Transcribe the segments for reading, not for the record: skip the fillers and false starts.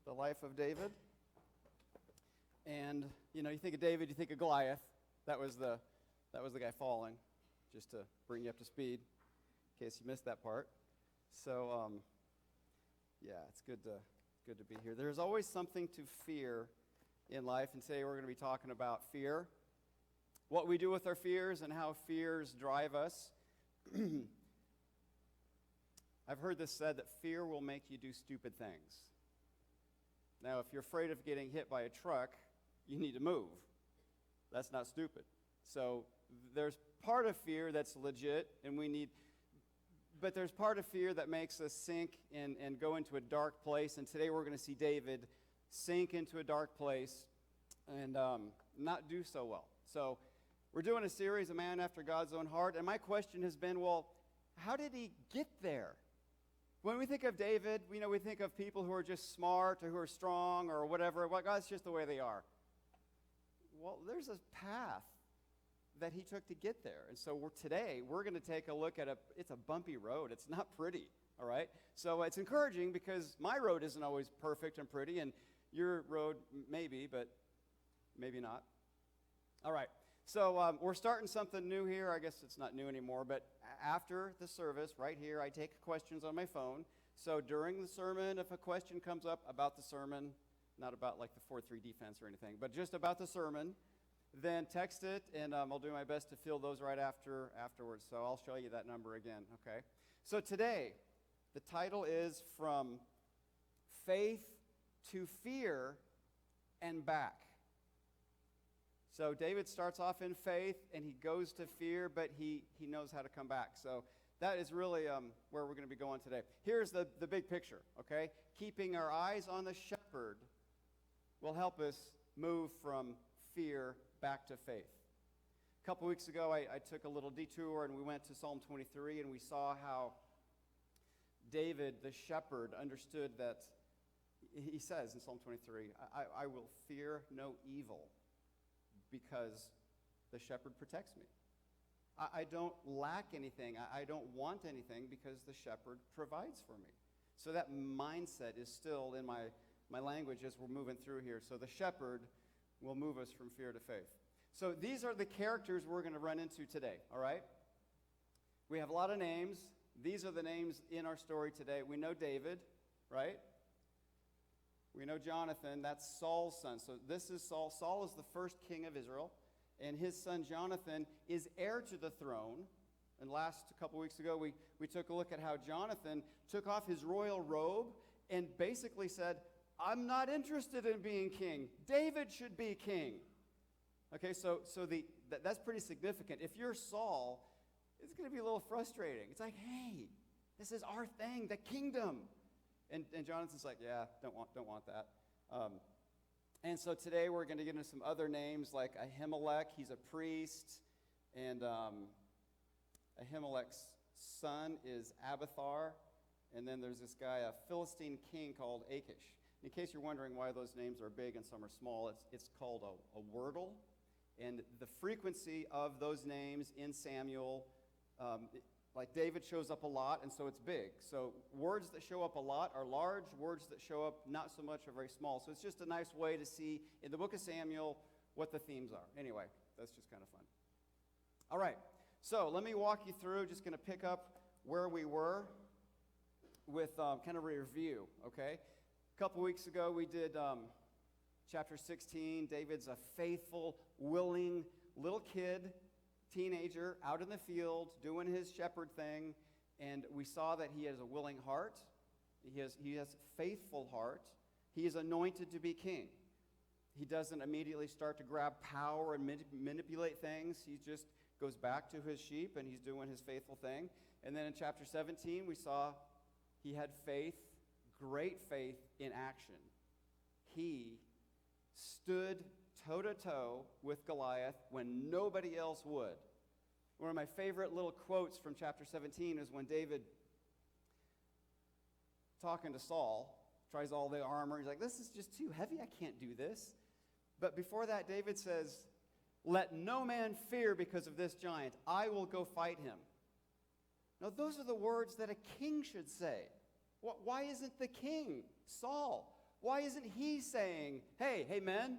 the life of David. And, you think of David, you think of Goliath. That was the guy falling, just to bring you up to speed, in case you missed that part. So, it's good to be here. There's always something to fear in life, and today we're going to be talking about fear, what we do with our fears, and how fears drive us. I've heard this said that fear will make you do stupid things. Now, if you're afraid of getting hit by a truck, you need to move. That's not stupid. So there's part of fear that's legit, but there's part of fear that makes us sink and go into a dark place. And today we're going to see David sink into a dark place and not do so well. So we're doing a series, A Man After God's Own Heart. And my question has been, well, how did he get there? When we think of David, we think of people who are just smart or who are strong or whatever. Well, God's just the way they are. Well, there's a path that he took to get there. And so today we're going to take a look at it's a bumpy road. It's not pretty, all right? So it's encouraging because my road isn't always perfect and pretty, and your road maybe, but maybe not. All right. So we're starting something new here. I guess it's not new anymore, but after the service, right here, I take questions on my phone. So during the sermon, if a question comes up about the sermon, not about like the 4-3 defense or anything, but just about the sermon, then text it, and I'll do my best to fill those right afterwards. So I'll show you that number again, okay? So today, the title is From Faith to Fear and Back. So David starts off in faith, and he goes to fear, but he knows how to come back. So that is really where we're going to be going today. Here's the big picture, okay? Keeping our eyes on the shepherd will help us move from fear back to faith. A couple weeks ago, I took a little detour, and we went to Psalm 23, and we saw how David, the shepherd, understood that. He says in Psalm 23, I will fear no evil, because the shepherd protects me. I don't lack anything. I don't want anything because the shepherd provides for me. So that mindset is still in my language as we're moving through here. So the shepherd will move us from fear to faith. So these are the characters we're going to run into today, all right? We have a lot of names. These are the names in our story today. We know David, right? We know Jonathan, that's Saul's son. So this is Saul. Saul is the first king of Israel, and his son Jonathan is heir to the throne. And a couple weeks ago, we took a look at how Jonathan took off his royal robe and basically said, I'm not interested in being king. David should be king. Okay, so that's pretty significant. If you're Saul, it's going to be a little frustrating. It's like, hey, this is our thing, the kingdom. And Jonathan's like, yeah, don't want that. And so today we're going to get into some other names like Ahimelech. He's a priest. And Ahimelech's son is Abiathar. And then there's this guy, a Philistine king called Achish. In case you're wondering why those names are big and some are small, it's called a wordle. And the frequency of those names in Samuel, like David shows up a lot, and so it's big. So words that show up a lot are large. Words that show up not so much are very small. So it's just a nice way to see in the book of Samuel what the themes are. Anyway, that's just kind of fun. All right, so let me walk you through. Just going to pick up where we were with kind of a review, okay? A couple weeks ago, we did chapter 16. David's a faithful, willing little kid, teenager, out in the field, doing his shepherd thing. And we saw that he has a willing heart. He has a faithful heart. He is anointed to be king. He doesn't immediately start to grab power and manipulate things. He just goes back to his sheep, and he's doing his faithful thing. And then in chapter 17, we saw he had faith, great faith in action. He stood toe-to-toe with Goliath when nobody else would. One of my favorite little quotes from chapter 17 is when David, talking to Saul, tries all the armor. He's like, this is just too heavy. I can't do this. But before that, David says, let no man fear because of this giant. I will go fight him. Now, those are the words that a king should say. Why isn't the king, Saul, Why isn't he saying, hey men,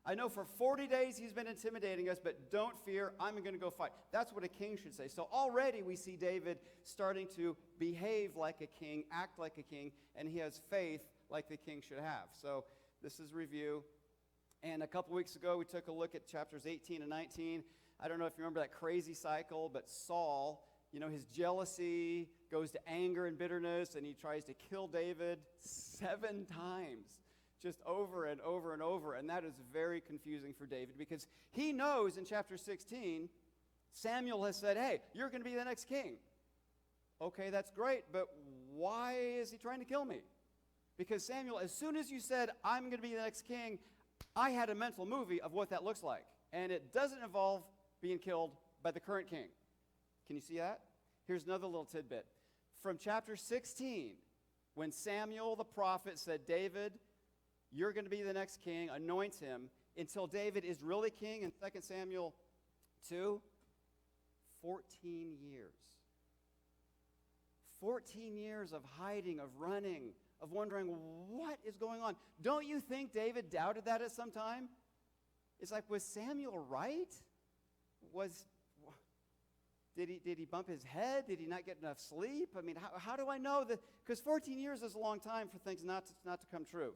I know for 40 days he's been intimidating us, but don't fear, I'm going to go fight. That's what a king should say. So already we see David starting to behave like a king, act like a king, and he has faith like the king should have. So this is review. And a couple weeks ago we took a look at chapters 18 and 19. I don't know if you remember that crazy cycle, but Saul, his jealousy goes to anger and bitterness, and he tries to kill David 7 times. Just over and over and over. And that is very confusing for David because he knows in chapter 16, Samuel has said, hey, you're going to be the next king. Okay, that's great, but why is he trying to kill me? Because Samuel, as soon as you said, I'm going to be the next king, I had a mental movie of what that looks like. And it doesn't involve being killed by the current king. Can you see that? Here's another little tidbit. From chapter 16, when Samuel the prophet said, David, you're going to be the next king, anoint him, until David is really king in 2 Samuel 2, 14 years. 14 years of hiding, of running, of wondering, what is going on? Don't you think David doubted that at some time? It's like, was Samuel right? Did he bump his head? Did he not get enough sleep? I mean, how do I know that? Because 14 years is a long time for things not to come true.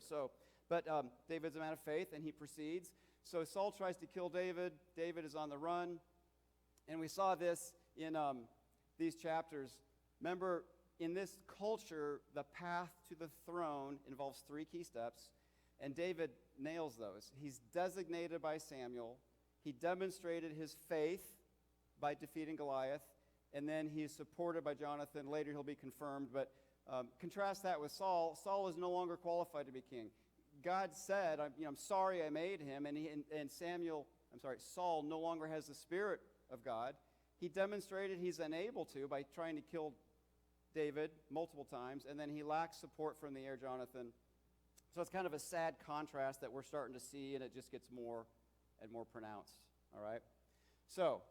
But David's a man of faith, and he proceeds. So Saul tries to kill David. David is on the run. And we saw this in these chapters. Remember, in this culture, the path to the throne involves 3 key steps, and David nails those. He's designated by Samuel. He demonstrated his faith by defeating Goliath, and then he is supported by Jonathan. Later he'll be confirmed, but contrast that with Saul. Saul is no longer qualified to be king. God said, I'm sorry I made him, and Saul no longer has the Spirit of God. He demonstrated he's unable to by trying to kill David multiple times, and then he lacks support from the heir Jonathan. So it's kind of a sad contrast that we're starting to see, and it just gets more and more pronounced, all right? So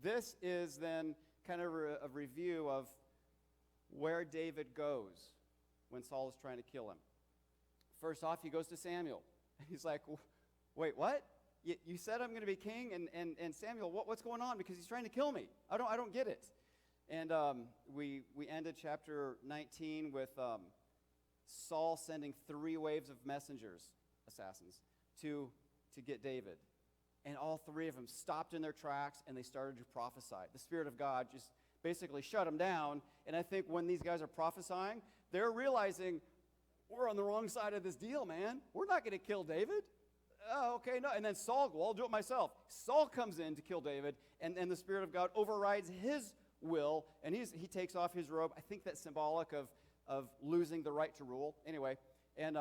this is then kind of a review of where David goes when Saul is trying to kill him. First off, he goes to Samuel. He's like, wait, what? You said I'm going to be king, and Samuel, what's going on? Because he's trying to kill me. I don't get it. And we ended chapter 19 with Saul sending 3 waves of messengers, assassins, to get David. And all 3 of them stopped in their tracks, and they started to prophesy. The Spirit of God just basically shut them down. And I think when these guys are prophesying, they're realizing, we're on the wrong side of this deal, man. We're not going to kill David. Oh, okay, no. And then Saul, well, I'll do it myself. Saul comes in to kill David, and the Spirit of God overrides his will, and he takes off his robe. I think that's symbolic of losing the right to rule. Anyway, and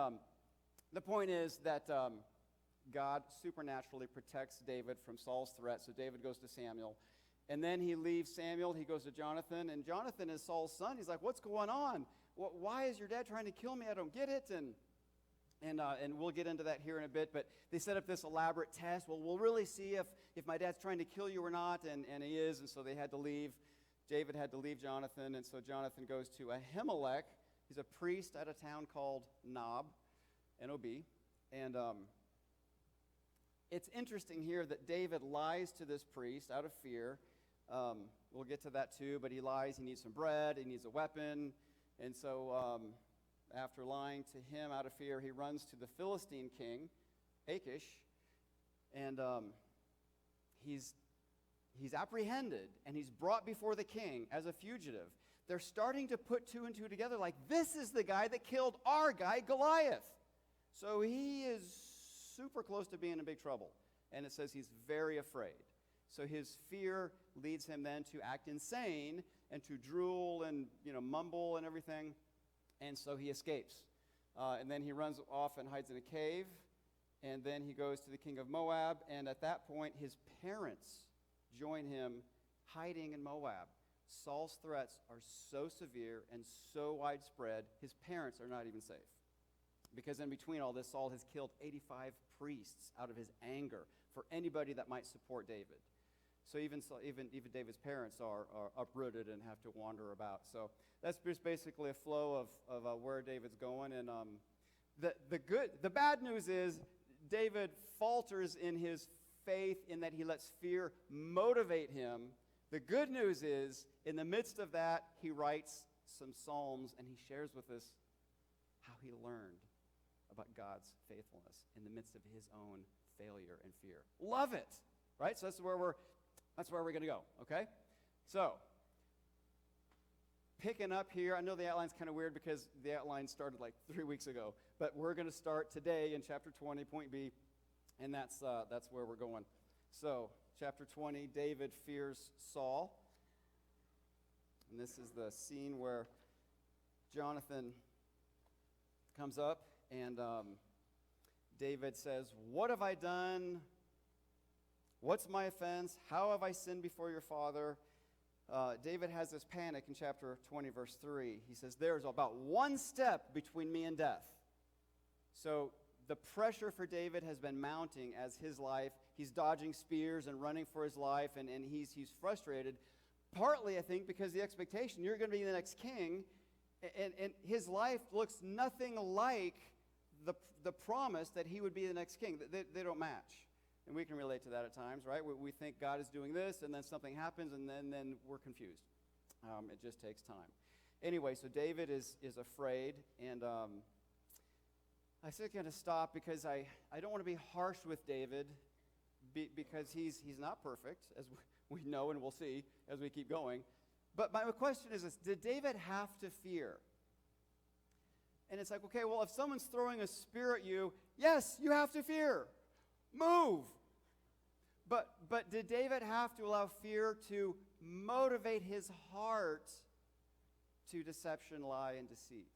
the point is that God supernaturally protects David from Saul's threat, so David goes to Samuel. And then he leaves Samuel, he goes to Jonathan, and Jonathan is Saul's son. He's like, what's going on? Why is your dad trying to kill me? I don't get it. And we'll get into that here in a bit, but they set up this elaborate test. Well, we'll really see if my dad's trying to kill you or not, and he is, and so they had to leave. David had to leave Jonathan, and so Jonathan goes to Ahimelech. He's a priest at a town called Nob, N-O-B, and it's interesting here that David lies to this priest out of fear. We'll get to that too, but he lies. He needs some bread. He needs a weapon. And so after lying to him out of fear, he runs to the Philistine king, Achish, and he's apprehended, and he's brought before the king as a fugitive. They're starting to put 2 and 2 together, like, this is the guy that killed our guy, Goliath. So he is super close to being in big trouble. And it says he's very afraid. So his fear leads him then to act insane and to drool and mumble and everything. And so he escapes. And then he runs off and hides in a cave. And then he goes to the king of Moab. And at that point, his parents join him hiding in Moab. Saul's threats are so severe and so widespread, his parents are not even safe. Because in between all this, Saul has killed 85 priests out of his anger for anybody that might support David. So even David's parents are uprooted and have to wander about. So that's just basically a flow of where David's going. And The bad news is David falters in his faith in that he lets fear motivate him. The good news is, in the midst of that, he writes some psalms and he shares with us how he learned about God's faithfulness in the midst of his own failure and fear. Love it, right? So that's where we're going to go, okay? So, picking up here, I know the outline's kind of weird because the outline started like 3 weeks ago, but we're going to start today in chapter 20, point B, and that's where we're going. So, chapter 20, David fears Saul, and this is the scene where Jonathan comes up, and David says, "What have I done? What's my offense? How have I sinned before your father?" David has this panic in chapter 20, verse 3. He says, "There's about one step between me and death." So the pressure for David has been mounting as his life. He's dodging spears and running for his life, and he's frustrated. Partly, I think, because the expectation, you're going to be the next king, and his life looks nothing like the promise that he would be the next king. They don't match. And we can relate to that at times, right? We think God is doing this, and then something happens, and then we're confused. It just takes time. Anyway, so David is afraid, and I said going to stop because I don't want to be harsh with David because he's not perfect, as we know and we'll see as we keep going. But my question is this: did David have to fear? And it's like, okay, well, if someone's throwing a spear at you, yes, you have to fear. Move. But did David have to allow fear to motivate his heart to deception, lie, and deceit?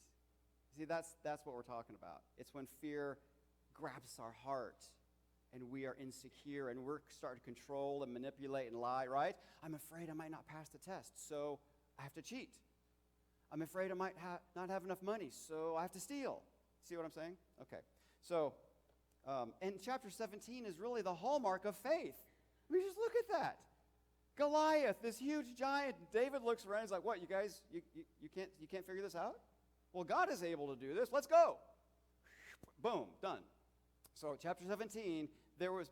See, that's what we're talking about. It's when fear grabs our heart and we are insecure and we're starting to control and manipulate and lie, right? I'm afraid I might not pass the test, so I have to cheat. I'm afraid I might not have enough money, so I have to steal. See what I'm saying? Okay. So, and chapter 17 is really the hallmark of faith. I mean, just look at that. Goliath, this huge giant. David looks around and he's like, "What, you guys, you can't figure this out? Well, God is able to do this. Let's go." Boom, done. So chapter 17,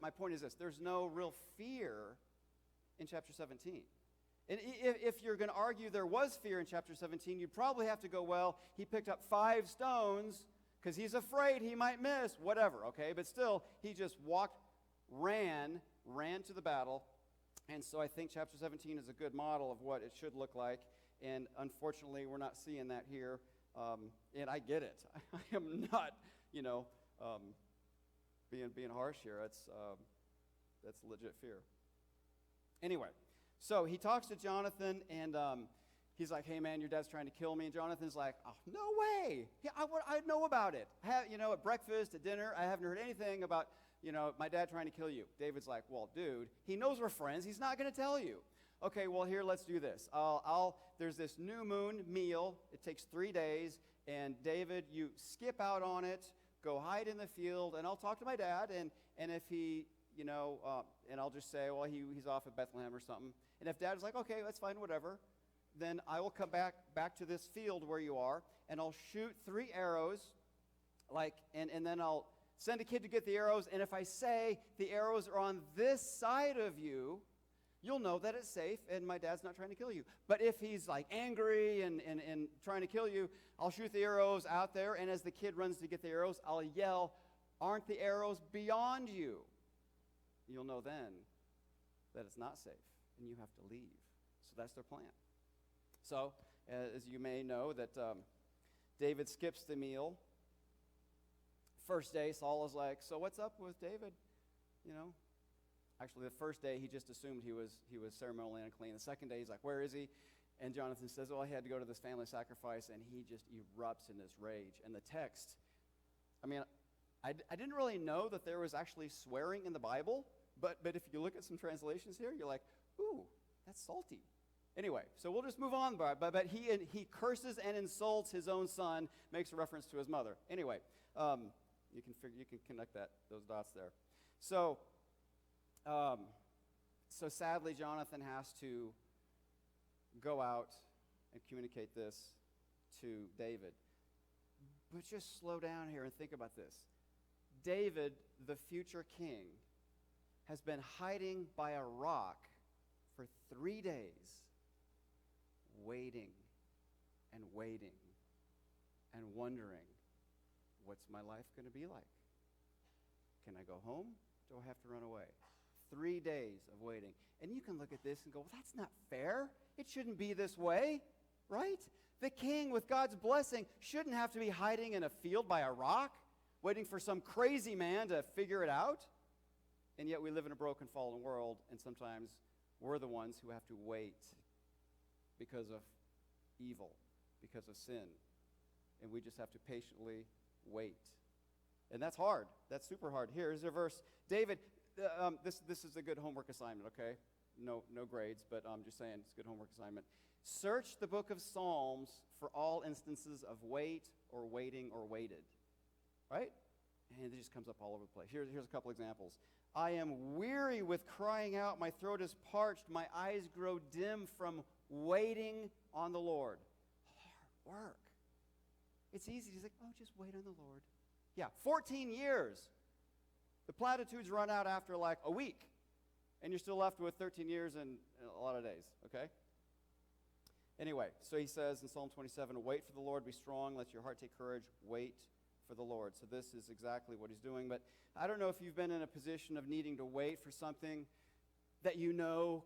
my point is this: there's no real fear in chapter 17. And if you're going to argue there was fear in chapter 17, you'd probably have to go, well, he picked up 5 stones because he's afraid he might miss, whatever, okay? But still, he just ran to the battle. And so I think chapter 17 is a good model of what it should look like. And unfortunately, we're not seeing that here. And I get it. I am not, being harsh here. That's legit fear. Anyway, so he talks to Jonathan, and he's like, "Hey, man, your dad's trying to kill me." And Jonathan's like, "Oh, no way. Yeah, I know about it. At breakfast, at dinner, I haven't heard anything about, my dad trying to kill you." David's like, "Well, dude, he knows we're friends. He's not going to tell you." "Okay, well, here, let's do this. There's this new moon meal. It takes 3 days. And David, you skip out on it, go hide in the field, and I'll talk to my dad. And if he, and I'll just say, well, he's off at Bethlehem or something. And if Dad's like, okay, that's fine, whatever, then I will come back to this field where you are, and I'll shoot 3 arrows, and then I'll send a kid to get the arrows. And if I say the arrows are on this side of you, you'll know that it's safe and my dad's not trying to kill you. But if he's angry and trying to kill you, I'll shoot the arrows out there, and as the kid runs to get the arrows, I'll yell, 'Aren't the arrows beyond you?' You'll know then that it's not safe and you have to leave." So that's their plan. So, as you may know, that David skips the meal. First day, Saul is like, "So what's up with David?" Actually, the first day, he just assumed he was ceremonially unclean. The second day, he's like, "Where is he?" And Jonathan says, "Well, he had to go to this family sacrifice," and he just erupts in this rage. And the text, I didn't really know that there was actually swearing in the Bible, but if you look at some translations here, you're like, ooh, that's salty. Anyway, so we'll just move on, but he curses and insults his own son, makes a reference to his mother. Anyway, you can connect those dots there. So sadly, Jonathan has to go out and communicate this to David. But just slow down here and think about this. David, the future king, has been hiding by a rock for 3 days, waiting and waiting and wondering, what's my life going to be like? Can I go home? Do I have to run away? 3 days of waiting. And you can look at this and go, well, that's not fair. It shouldn't be this way, right? The king with God's blessing shouldn't have to be hiding in a field by a rock, waiting for some crazy man to figure it out. And yet we live in a broken, fallen world, and sometimes we're the ones who have to wait because of evil, because of sin. And we just have to patiently wait. And that's hard. That's super hard. Here's a verse. David, this is a good homework assignment, okay? No grades, but I'm just saying it's a good homework assignment. Search the book of Psalms for all instances of wait or waiting or waited, right? And it just comes up all over the place. Here's a couple examples. I am weary with crying out. My throat is parched. My eyes grow dim from waiting on the Lord. Hard work. It's easy to say, oh, just wait on the Lord. Yeah, 14 years. The platitudes run out after like a week, and you're still left with 13 years and a lot of days, okay? Anyway, so he says in Psalm 27, wait for the Lord, be strong, let your heart take courage, wait for the Lord. So this is exactly what he's doing. But I don't know if you've been in a position of needing to wait for something that you know